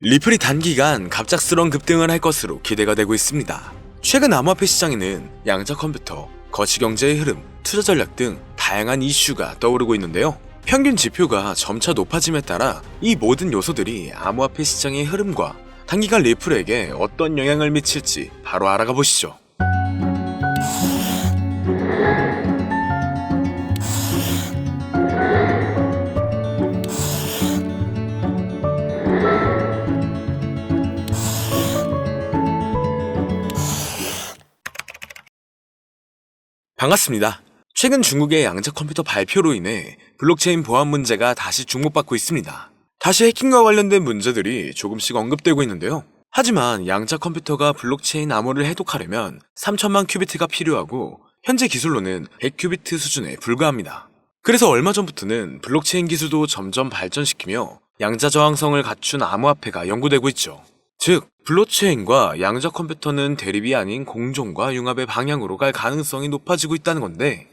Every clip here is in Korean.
리플이 단기간 갑작스러운 급등을 할 것으로 기대가 되고 있습니다. 최근 암호화폐 시장에는 양자 컴퓨터, 거시경제의 흐름, 투자 전략 등 다양한 이슈가 떠오르고 있는데요. 평균 지표가 점차 높아짐에 따라 이 모든 요소들이 암호화폐 시장의 흐름과 단기간 리플에게 어떤 영향을 미칠지 바로 알아가 보시죠. 반갑습니다. 최근 중국의 양자 컴퓨터 발표로 인해 블록체인 보안 문제가 다시 주목받고 있습니다. 다시 해킹과 관련된 문제들이 조금씩 언급되고 있는데요. 하지만 양자 컴퓨터가 블록체인 암호를 해독하려면 3천만 큐비트가 필요하고 현재 기술로는 100큐비트 수준에 불과합니다. 그래서 얼마 전부터는 블록체인 기술도 점점 발전시키며 양자 저항성을 갖춘 암호화폐가 연구되고 있죠. 즉, 블록체인과 양자 컴퓨터는 대립이 아닌 공존과 융합의 방향으로 갈 가능성이 높아지고 있다는 건데,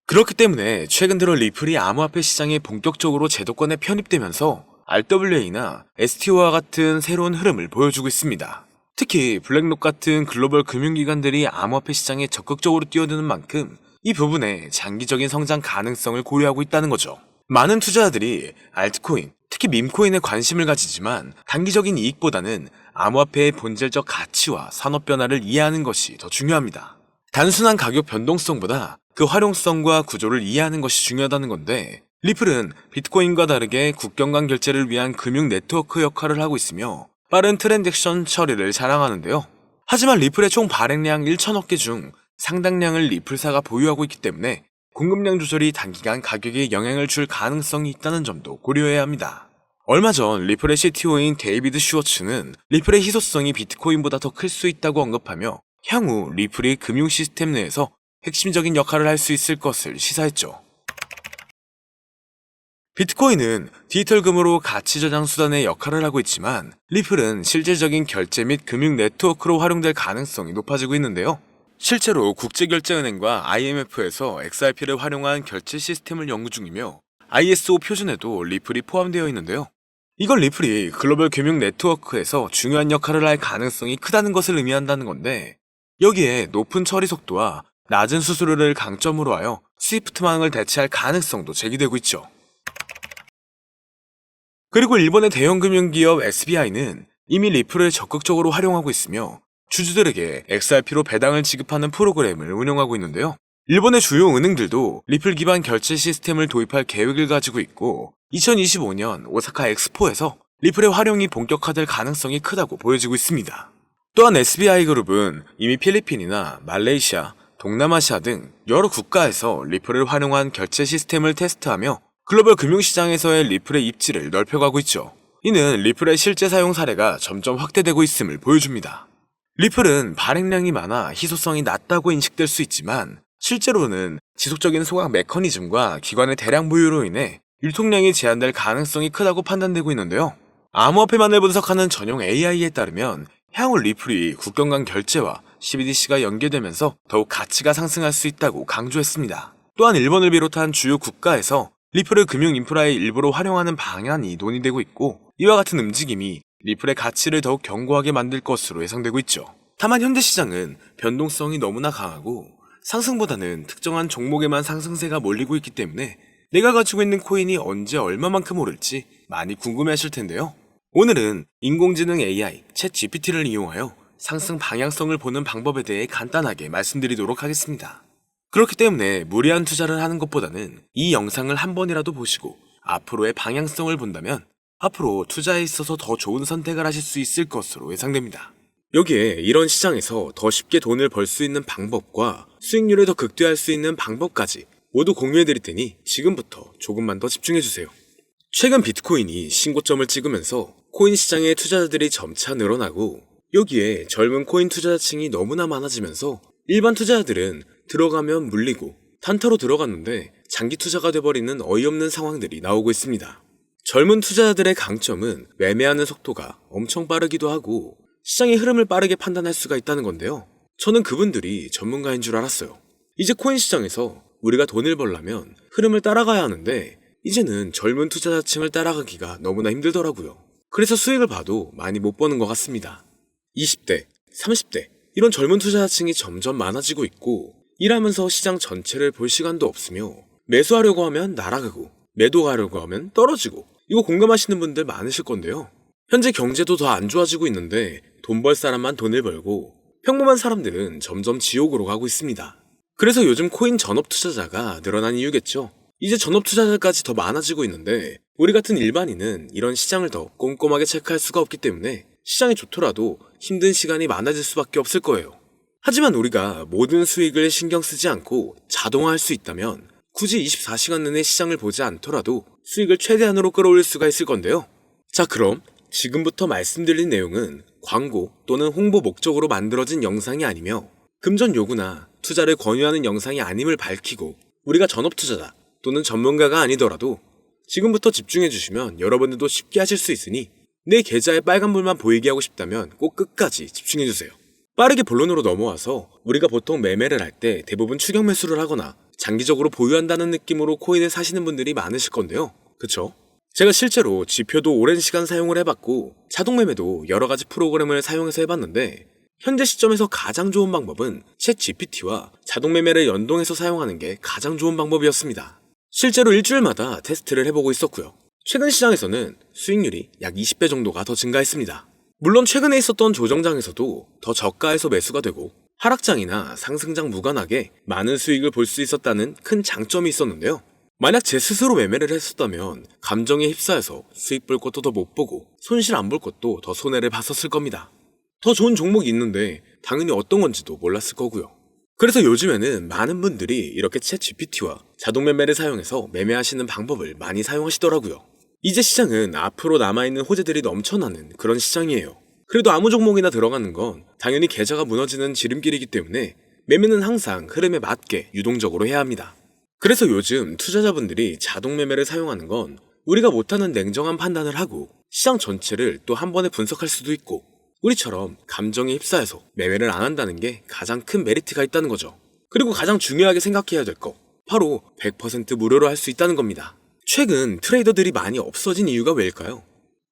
그렇기 때문에 최근 들어 리플이 암호화폐 시장에 본격적으로 제도권에 편입되면서 RWA나 STO와 같은 새로운 흐름을 보여주고 있습니다. 특히 블랙록 같은 글로벌 금융기관들이 암호화폐 시장에 적극적으로 뛰어드는 만큼 이 부분에 장기적인 성장 가능성을 고려하고 있다는 거죠. 많은 투자자들이 알트코인, 특히 밈코인에 관심을 가지지만 단기적인 이익보다는 암호화폐의 본질적 가치와 산업 변화를 이해하는 것이 더 중요합니다. 단순한 가격 변동성보다 그 활용성과 구조를 이해하는 것이 중요하다는 건데, 리플은 비트코인과 다르게 국경 간 결제를 위한 금융 네트워크 역할을 하고 있으며 빠른 트랜잭션 처리를 자랑하는데요. 하지만 리플의 총 발행량 1천억 개 중 상당량을 리플사가 보유하고 있기 때문에 공급량 조절이 단기간 가격에 영향을 줄 가능성이 있다는 점도 고려해야 합니다. 얼마 전 리플의 CTO인 데이비드 슈워츠는 리플의 희소성이 비트코인보다 더 클 수 있다고 언급하며 향후 리플이 금융 시스템 내에서 핵심적인 역할을 할 수 있을 것을 시사했죠. 비트코인은 디지털금으로 가치 저장 수단의 역할을 하고 있지만 리플은 실질적인 결제 및 금융 네트워크로 활용될 가능성이 높아지고 있는데요. 실제로 국제결제은행과 IMF에서 XRP를 활용한 결제 시스템을 연구 중이며 ISO 표준에도 리플이 포함되어 있는데요. 이건 리플이 글로벌 금융 네트워크에서 중요한 역할을 할 가능성이 크다는 것을 의미한다는 건데, 여기에 높은 처리 속도와 낮은 수수료를 강점으로 하여 스위프트망을 대체할 가능성도 제기되고 있죠. 그리고 일본의 대형 금융기업 SBI는 이미 리플을 적극적으로 활용하고 있으며 주주들에게 XRP로 배당을 지급하는 프로그램을 운영하고 있는데요. 일본의 주요 은행들도 리플 기반 결제 시스템을 도입할 계획을 가지고 있고 2025년 오사카 엑스포에서 리플의 활용이 본격화될 가능성이 크다고 보여지고 있습니다. 또한 SBI그룹은 이미 필리핀이나 말레이시아, 동남아시아 등 여러 국가에서 리플을 활용한 결제 시스템을 테스트하며 글로벌 금융시장에서의 리플의 입지를 넓혀가고 있죠. 이는 리플의 실제 사용 사례가 점점 확대되고 있음을 보여줍니다. 리플은 발행량이 많아 희소성이 낮다고 인식될 수 있지만 실제로는 지속적인 소각 메커니즘과 기관의 대량 보유로 인해 유통량이 제한될 가능성이 크다고 판단되고 있는데요. 암호화폐만을 분석하는 전용 AI에 따르면 향후 리플이 국경 간 결제와 CBDC가 연계되면서 더욱 가치가 상승할 수 있다고 강조했습니다. 또한 일본을 비롯한 주요 국가에서 리플을 금융 인프라의 일부로 활용하는 방안이 논의되고 있고, 이와 같은 움직임이 리플의 가치를 더욱 견고하게 만들 것으로 예상되고 있죠. 다만 현재 시장은 변동성이 너무나 강하고 상승보다는 특정한 종목에만 상승세가 몰리고 있기 때문에 내가 가지고 있는 코인이 언제 얼마만큼 오를지 많이 궁금해하실 텐데요. 오늘은 인공지능 AI, 챗 GPT를 이용하여 상승 방향성을 보는 방법에 대해 간단하게 말씀드리도록 하겠습니다. 그렇기 때문에 무리한 투자를 하는 것보다는 이 영상을 한 번이라도 보시고 앞으로의 방향성을 본다면 앞으로 투자에 있어서 더 좋은 선택을 하실 수 있을 것으로 예상됩니다. 여기에 이런 시장에서 더 쉽게 돈을 벌 수 있는 방법과 수익률을 더 극대화할 수 있는 방법까지 모두 공유해드릴 테니 지금부터 조금만 더 집중해주세요. 최근 비트코인이 신고점을 찍으면서 코인 시장의 투자자들이 점차 늘어나고 여기에 젊은 코인 투자자층이 너무나 많아지면서 일반 투자자들은 들어가면 물리고 단타로 들어갔는데 장기 투자가 돼버리는 어이없는 상황들이 나오고 있습니다. 젊은 투자자들의 강점은 매매하는 속도가 엄청 빠르기도 하고 시장의 흐름을 빠르게 판단할 수가 있다는 건데요. 저는 그분들이 전문가인 줄 알았어요. 이제 코인 시장에서 우리가 돈을 벌려면 흐름을 따라가야 하는데 이제는 젊은 투자자층을 따라가기가 너무나 힘들더라고요. 그래서 수익을 봐도 많이 못 버는 것 같습니다. 20대, 30대 이런 젊은 투자자층이 점점 많아지고 있고 일하면서 시장 전체를 볼 시간도 없으며 매수하려고 하면 날아가고 매도하려고 하면 떨어지고 이거 공감하시는 분들 많으실 건데요. 현재 경제도 더 안 좋아지고 있는데 돈 벌 사람만 돈을 벌고 평범한 사람들은 점점 지옥으로 가고 있습니다. 그래서 요즘 코인 전업 투자자가 늘어난 이유겠죠. 이제 전업 투자자까지 더 많아지고 있는데 우리 같은 일반인은 이런 시장을 더 꼼꼼하게 체크할 수가 없기 때문에 시장이 좋더라도 힘든 시간이 많아질 수밖에 없을 거예요. 하지만 우리가 모든 수익을 신경 쓰지 않고 자동화할 수 있다면 굳이 24시간 내내 시장을 보지 않더라도 수익을 최대한으로 끌어올릴 수가 있을 건데요. 자, 그럼 지금부터 말씀드린 내용은 광고 또는 홍보 목적으로 만들어진 영상이 아니며 금전 요구나 투자를 권유하는 영상이 아님을 밝히고 우리가 전업 투자자 또는 전문가가 아니더라도 지금부터 집중해 주시면 여러분들도 쉽게 하실 수 있으니 내 계좌에 빨간불만 보이게 하고 싶다면 꼭 끝까지 집중해 주세요. 빠르게 본론으로 넘어와서 우리가 보통 매매를 할 때 대부분 추격 매수를 하거나 장기적으로 보유한다는 느낌으로 코인을 사시는 분들이 많으실 건데요. 그쵸? 제가 실제로 지표도 오랜 시간 사용을 해봤고 자동 매매도 여러 가지 프로그램을 사용해서 해봤는데 현재 시점에서 가장 좋은 방법은 챗 GPT와 자동 매매를 연동해서 사용하는 게 가장 좋은 방법이었습니다. 실제로 일주일마다 테스트를 해보고 있었고요. 최근 시장에서는 수익률이 약 20배 정도가 더 증가했습니다. 물론 최근에 있었던 조정장에서도 더 저가에서 매수가 되고 하락장이나 상승장 무관하게 많은 수익을 볼 수 있었다는 큰 장점이 있었는데요. 만약 제 스스로 매매를 했었다면 감정에 휩싸여서 수익 볼 것도 더 못 보고 손실 안 볼 것도 더 손해를 봤었을 겁니다. 더 좋은 종목이 있는데 당연히 어떤 건지도 몰랐을 거고요. 그래서 요즘에는 많은 분들이 이렇게 챗 GPT와 자동 매매를 사용해서 매매하시는 방법을 많이 사용하시더라고요. 이제 시장은 앞으로 남아있는 호재들이 넘쳐나는 그런 시장이에요. 그래도 아무 종목이나 들어가는 건 당연히 계좌가 무너지는 지름길이기 때문에 매매는 항상 흐름에 맞게 유동적으로 해야 합니다. 그래서 요즘 투자자분들이 자동 매매를 사용하는 건 우리가 못하는 냉정한 판단을 하고 시장 전체를 또 한 번에 분석할 수도 있고 우리처럼 감정에 휩싸여서 매매를 안 한다는 게 가장 큰 메리트가 있다는 거죠. 그리고 가장 중요하게 생각해야 될 거 바로 100% 무료로 할 수 있다는 겁니다. 최근 트레이더들이 많이 없어진 이유가 왜일까요?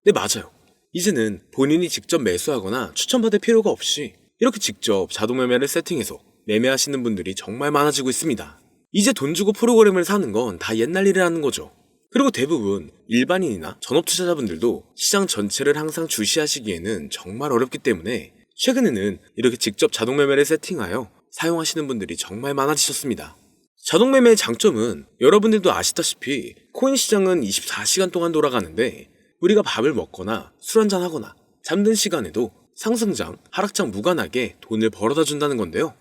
네, 맞아요. 이제는 본인이 직접 매수하거나 추천받을 필요가 없이 이렇게 직접 자동 매매를 세팅해서 매매하시는 분들이 정말 많아지고 있습니다. 이제 돈 주고 프로그램을 사는 건 다 옛날 일이라는 거죠. 그리고 대부분 일반인이나 전업 투자자분들도 시장 전체를 항상 주시하시기에는 정말 어렵기 때문에 최근에는 이렇게 직접 자동 매매를 세팅하여 사용하시는 분들이 정말 많아지셨습니다. 자동 매매의 장점은 여러분들도 아시다시피 코인 시장은 24시간 동안 돌아가는데 우리가 밥을 먹거나 술 한잔 하거나 잠든 시간에도 상승장, 하락장 무관하게 돈을 벌어다 준다는 건데요.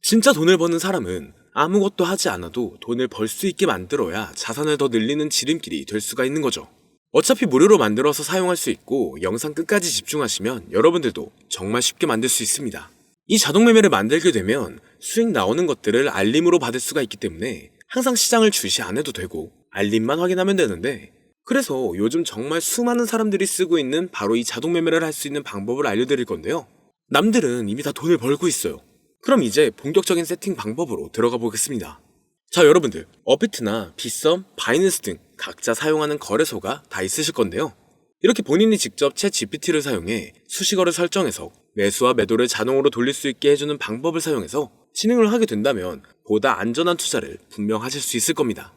진짜 돈을 버는 사람은 아무것도 하지 않아도 돈을 벌 수 있게 만들어야 자산을 더 늘리는 지름길이 될 수가 있는 거죠. 어차피 무료로 만들어서 사용할 수 있고 영상 끝까지 집중하시면 여러분들도 정말 쉽게 만들 수 있습니다. 이 자동 매매를 만들게 되면 수익 나오는 것들을 알림으로 받을 수가 있기 때문에 항상 시장을 주시 안 해도 되고 알림만 확인하면 되는데 그래서 요즘 정말 수많은 사람들이 쓰고 있는 바로 이 자동 매매를 할 수 있는 방법을 알려드릴 건데요. 남들은 이미 다 돈을 벌고 있어요. 그럼 이제 본격적인 세팅 방법으로 들어가 보겠습니다. 자, 여러분들 업비트나 빗썸, 바이낸스 등 각자 사용하는 거래소가 다 있으실 건데요. 이렇게 본인이 직접 챗 GPT를 사용해 수식어를 설정해서 매수와 매도를 자동으로 돌릴 수 있게 해주는 방법을 사용해서 진행을 하게 된다면 보다 안전한 투자를 분명 하실 수 있을 겁니다.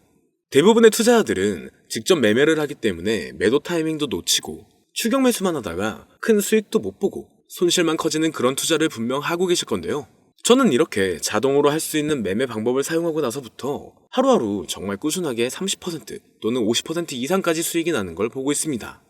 대부분의 투자자들은 직접 매매를 하기 때문에 매도 타이밍도 놓치고 추격 매수만 하다가 큰 수익도 못 보고 손실만 커지는 그런 투자를 분명 하고 계실 건데요. 저는 이렇게 자동으로 할 수 있는 매매 방법을 사용하고 나서부터 하루하루 정말 꾸준하게 30% 또는 50% 이상까지 수익이 나는 걸 보고 있습니다.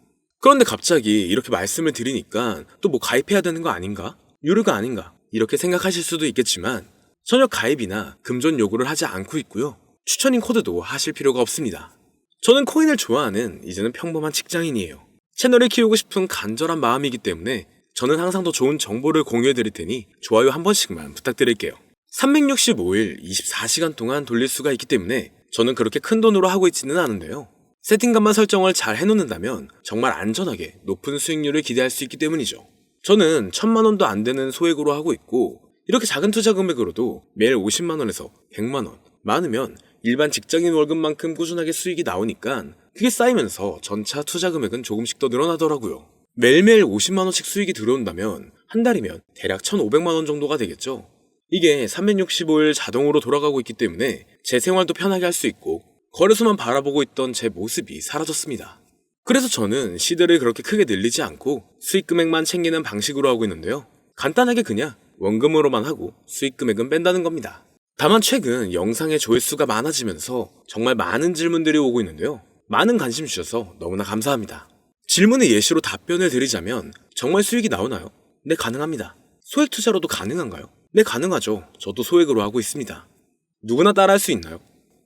그런데 갑자기 이렇게 말씀을 드리니까 또 뭐 가입해야 되는 거 아닌가? 유료가 아닌가? 이렇게 생각하실 수도 있겠지만 전혀 가입이나 금전 요구를 하지 않고 있고요. 추천인 코드도 하실 필요가 없습니다. 저는 코인을 좋아하는 이제는 평범한 직장인이에요. 채널을 키우고 싶은 간절한 마음이기 때문에 저는 항상 더 좋은 정보를 공유해 드릴 테니 좋아요 한 번씩만 부탁드릴게요. 365일 24시간 동안 돌릴 수가 있기 때문에 저는 그렇게 큰 돈으로 하고 있지는 않은데요. 세팅값만 설정을 잘 해놓는다면 정말 안전하게 높은 수익률을 기대할 수 있기 때문이죠. 저는 1000만 원도 안 되는 소액으로 하고 있고 이렇게 작은 투자 금액으로도 매일 50만 원에서 100만 원, 많으면 일반 직장인 월급만큼 꾸준하게 수익이 나오니까 그게 쌓이면서 전차 투자 금액은 조금씩 더 늘어나더라고요. 매일매일 50만원씩 수익이 들어온다면 한 달이면 대략 1,500만원 정도가 되겠죠. 이게 365일 자동으로 돌아가고 있기 때문에 제 생활도 편하게 할 수 있고 거래소만 바라보고 있던 제 모습이 사라졌습니다. 그래서 저는 시드를 그렇게 크게 늘리지 않고 수익 금액만 챙기는 방식으로 하고 있는데요. 간단하게 그냥 원금으로만 하고 수익 금액은 뺀다는 겁니다. 다만 최근 영상의 조회수가 많아지면서 정말 많은 질문들이 오고 있는데요. 많은 관심 주셔서 너무나 감사합니다. 질문의 예시로 답변을 드리자면 정말 수익이 나오나요? 네, 가능합니다. 소액 투자로도 가능한가요? 네, 가능하죠. 저도 소액으로 하고 있습니다. 누구나 따라할 수 있나요?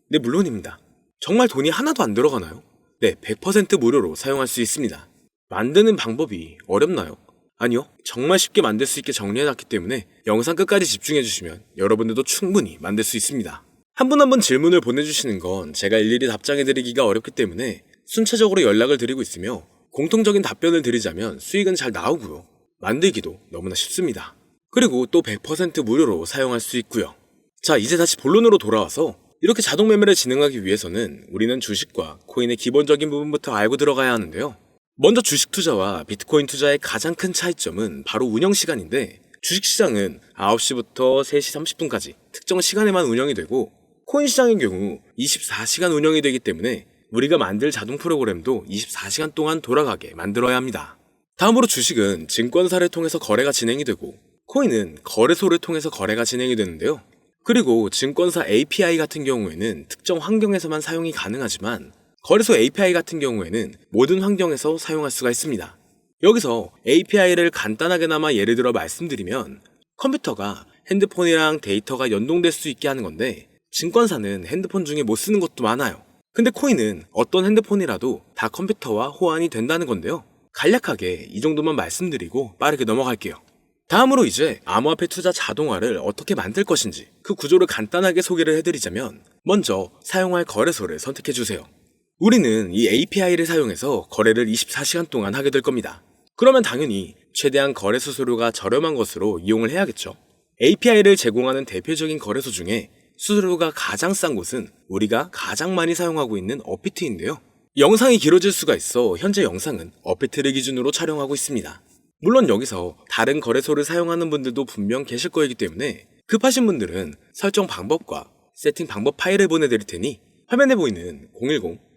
네, 물론입니다. 정말 돈이 하나도 안 들어가나요? 네, 100% 무료로 사용할 수 있습니다. 만드는 방법이 어렵나요? 아니요, 정말 쉽게 만들 수 있게 정리해놨기 때문에 영상 끝까지 집중해주시면 여러분들도 충분히 만들 수 있습니다. 한 분 한 분 질문을 보내주시는 건 제가 일일이 답장해드리기가 어렵기 때문에 순차적으로 연락을 드리고 있으며 공통적인 답변을 드리자면 수익은 잘 나오고요. 만들기도 너무나 쉽습니다. 그리고 또 100% 무료로 사용할 수 있고요. 자, 이제 다시 본론으로 돌아와서 이렇게 자동 매매를 진행하기 위해서는 우리는 주식과 코인의 기본적인 부분부터 알고 들어가야 하는데요. 먼저 주식 투자와 비트코인 투자의 가장 큰 차이점은 바로 운영 시간인데, 주식시장은 9시부터 3시 30분까지 특정 시간에만 운영이 되고 코인 시장의 경우 24시간 운영이 되기 때문에 우리가 만들 자동 프로그램도 24시간 동안 돌아가게 만들어야 합니다. 다음으로 주식은 증권사를 통해서 거래가 진행이 되고 코인은 거래소를 통해서 거래가 진행이 되는데요. 그리고 증권사 API 같은 경우에는 특정 환경에서만 사용이 가능하지만 거래소 API 같은 경우에는 모든 환경에서 사용할 수가 있습니다. 여기서 API를 간단하게나마 예를 들어 말씀드리면 컴퓨터가 핸드폰이랑 데이터가 연동될 수 있게 하는 건데, 증권사는 핸드폰 중에 못 쓰는 것도 많아요. 근데 코인은 어떤 핸드폰이라도 다 컴퓨터와 호환이 된다는 건데요. 간략하게 이 정도만 말씀드리고 빠르게 넘어갈게요. 다음으로 이제 암호화폐 투자 자동화를 어떻게 만들 것인지 그 구조를 간단하게 소개를 해드리자면, 먼저 사용할 거래소를 선택해주세요. 우리는 이 API를 사용해서 거래를 24시간 동안 하게 될 겁니다. 그러면 당연히 최대한 거래 수수료가 저렴한 것으로 이용을 해야겠죠. API를 제공하는 대표적인 거래소 중에 수수료가 가장 싼 곳은 우리가 가장 많이 사용하고 있는 업비트인데요. 영상이 길어질 수가 있어 현재 영상은 업비트를 기준으로 촬영하고 있습니다. 물론 여기서 다른 거래소를 사용하는 분들도 분명 계실 거이기 때문에 급하신 분들은 설정 방법과 세팅 방법 파일을 보내드릴 테니 화면에 보이는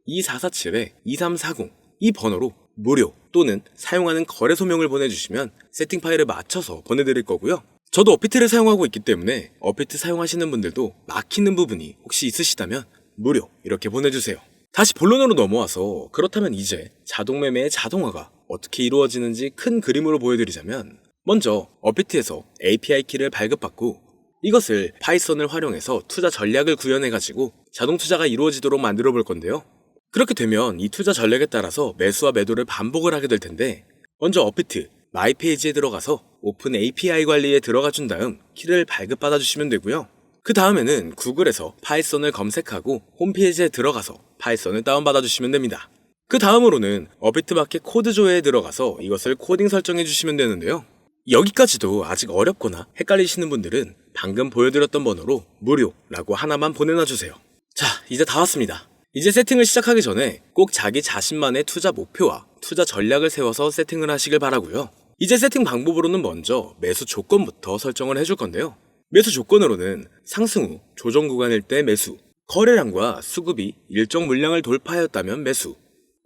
010-2447-2340 이 번호로 무료 또는 사용하는 거래소명을 보내주시면 세팅 파일을 맞춰서 보내드릴 거고요. 저도 업비트를 사용하고 있기 때문에 업비트 사용하시는 분들도 막히는 부분이 혹시 있으시다면 무료 이렇게 보내주세요. 다시 본론으로 넘어와서 그렇다면 이제 자동매매의 자동화가 어떻게 이루어지는지 큰 그림으로 보여드리자면, 먼저 업비트에서 API 키를 발급받고 이것을 파이썬을 활용해서 투자 전략을 구현해가지고 자동 투자가 이루어지도록 만들어 볼 건데요. 그렇게 되면 이 투자 전략에 따라서 매수와 매도를 반복을 하게 될 텐데, 먼저 업비트 마이 페이지에 들어가서 오픈 API 관리에 들어가 준 다음 키를 발급받아 주시면 되고요. 그 다음에는 구글에서 파이썬을 검색하고 홈페이지에 들어가서 파이썬을 다운받아 주시면 됩니다. 그 다음으로는 업비트 마켓 코드 조회에 들어가서 이것을 코딩 설정해 주시면 되는데요. 여기까지도 아직 어렵거나 헷갈리시는 분들은 방금 보여드렸던 번호로 무료라고 하나만 보내놔 주세요. 자, 이제 다 왔습니다. 이제 세팅을 시작하기 전에 꼭 자기 자신만의 투자 목표와 투자 전략을 세워서 세팅을 하시길 바라고요. 이제 세팅 방법으로는 먼저 매수 조건부터 설정을 해줄 건데요. 매수 조건으로는 상승 후 조정 구간일 때 매수, 거래량과 수급이 일정 물량을 돌파하였다면 매수,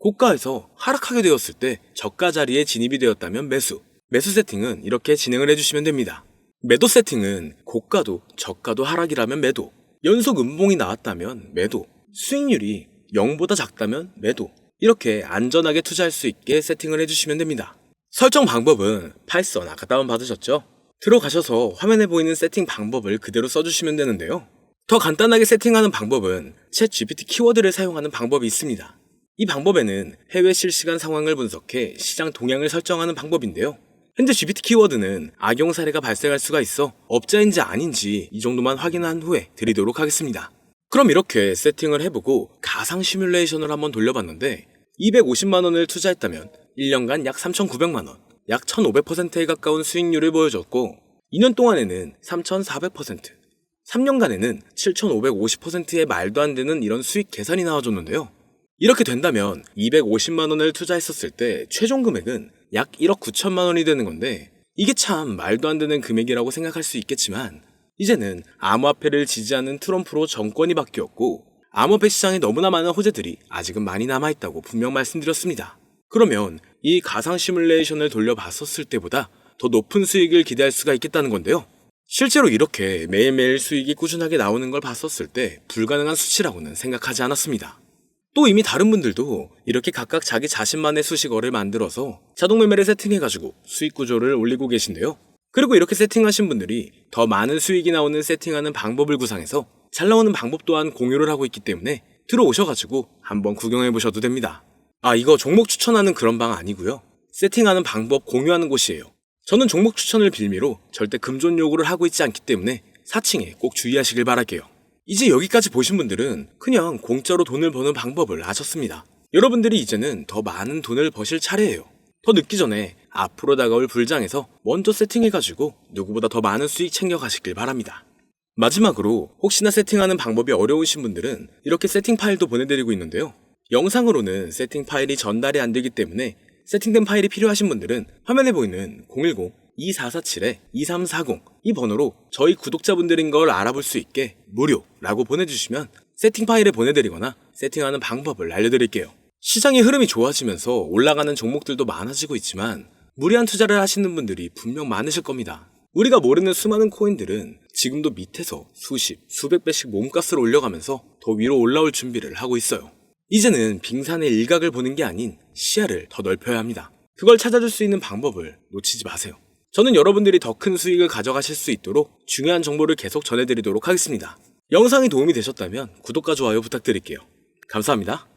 고가에서 하락하게 되었을 때 저가 자리에 진입이 되었다면 매수, 매수 세팅은 이렇게 진행을 해주시면 됩니다. 매도 세팅은 고가도 저가도 하락이라면 매도, 연속 음봉이 나왔다면 매도, 수익률이 0보다 작다면 매도, 이렇게 안전하게 투자할 수 있게 세팅을 해주시면 됩니다. 설정 방법은 파이썬 아까 다운받으셨죠? 들어가셔서 화면에 보이는 세팅 방법을 그대로 써주시면 되는데요. 더 간단하게 세팅하는 방법은 챗 GPT 키워드를 사용하는 방법이 있습니다. 이 방법에는 해외 실시간 상황을 분석해 시장 동향을 설정하는 방법인데요. 현재 GPT 키워드는 악용 사례가 발생할 수가 있어 업자인지 아닌지 이 정도만 확인한 후에 드리도록 하겠습니다. 그럼 이렇게 세팅을 해보고 가상 시뮬레이션을 한번 돌려봤는데 250만원을 투자했다면 1년간 약 3,900만원, 약 1,500%에 가까운 수익률을 보여줬고 2년 동안에는 3,400%, 3년간에는 7,550%의 말도 안 되는 이런 수익 계산이 나와줬는데요. 이렇게 된다면 250만 원을 투자했었을 때 최종 금액은 약 1억 9천만 원이 되는 건데, 이게 참 말도 안 되는 금액이라고 생각할 수 있겠지만, 이제는 암호화폐를 지지하는 트럼프로 정권이 바뀌었고 암호화폐 시장에 너무나 많은 호재들이 아직은 많이 남아있다고 분명 말씀드렸습니다. 그러면 이 가상 시뮬레이션을 돌려봤었을 때보다 더 높은 수익을 기대할 수가 있겠다는 건데요. 실제로 이렇게 매일매일 수익이 꾸준하게 나오는 걸 봤었을 때 불가능한 수치라고는 생각하지 않았습니다. 또 이미 다른 분들도 이렇게 각각 자기 자신만의 수식어를 만들어서 자동 매매를 세팅해가지고 수익 구조를 올리고 계신데요. 그리고 이렇게 세팅하신 분들이 더 많은 수익이 나오는 세팅하는 방법을 구상해서 잘 나오는 방법 또한 공유를 하고 있기 때문에 들어오셔가지고 한번 구경해보셔도 됩니다. 이거 종목 추천하는 그런 방 아니고요. 세팅하는 방법 공유하는 곳이에요. 저는 종목 추천을 빌미로 절대 금전 요구를 하고 있지 않기 때문에 사칭에 꼭 주의하시길 바랄게요. 이제 여기까지 보신 분들은 그냥 공짜로 돈을 버는 방법을 아셨습니다. 여러분들이 이제는 더 많은 돈을 버실 차례예요. 더 늦기 전에 앞으로 다가올 불장에서 먼저 세팅해가지고 누구보다 더 많은 수익 챙겨가시길 바랍니다. 마지막으로 혹시나 세팅하는 방법이 어려우신 분들은 이렇게 세팅 파일도 보내드리고 있는데요. 영상으로는 세팅 파일이 전달이 안 되기 때문에 세팅된 파일이 필요하신 분들은 화면에 보이는 010-2447-2340 이 번호로 저희 구독자분들인 걸 알아볼 수 있게 무료라고 보내주시면 세팅 파일을 보내드리거나 세팅하는 방법을 알려드릴게요. 시장의 흐름이 좋아지면서 올라가는 종목들도 많아지고 있지만 무리한 투자를 하시는 분들이 분명 많으실 겁니다. 우리가 모르는 수많은 코인들은 지금도 밑에서 수십, 수백 배씩 몸값을 올려가면서 더 위로 올라올 준비를 하고 있어요. 이제는 빙산의 일각을 보는 게 아닌 시야를 더 넓혀야 합니다. 그걸 찾아줄 수 있는 방법을 놓치지 마세요. 저는 여러분들이 더 큰 수익을 가져가실 수 있도록 중요한 정보를 계속 전해드리도록 하겠습니다. 영상이 도움이 되셨다면 구독과 좋아요 부탁드릴게요. 감사합니다.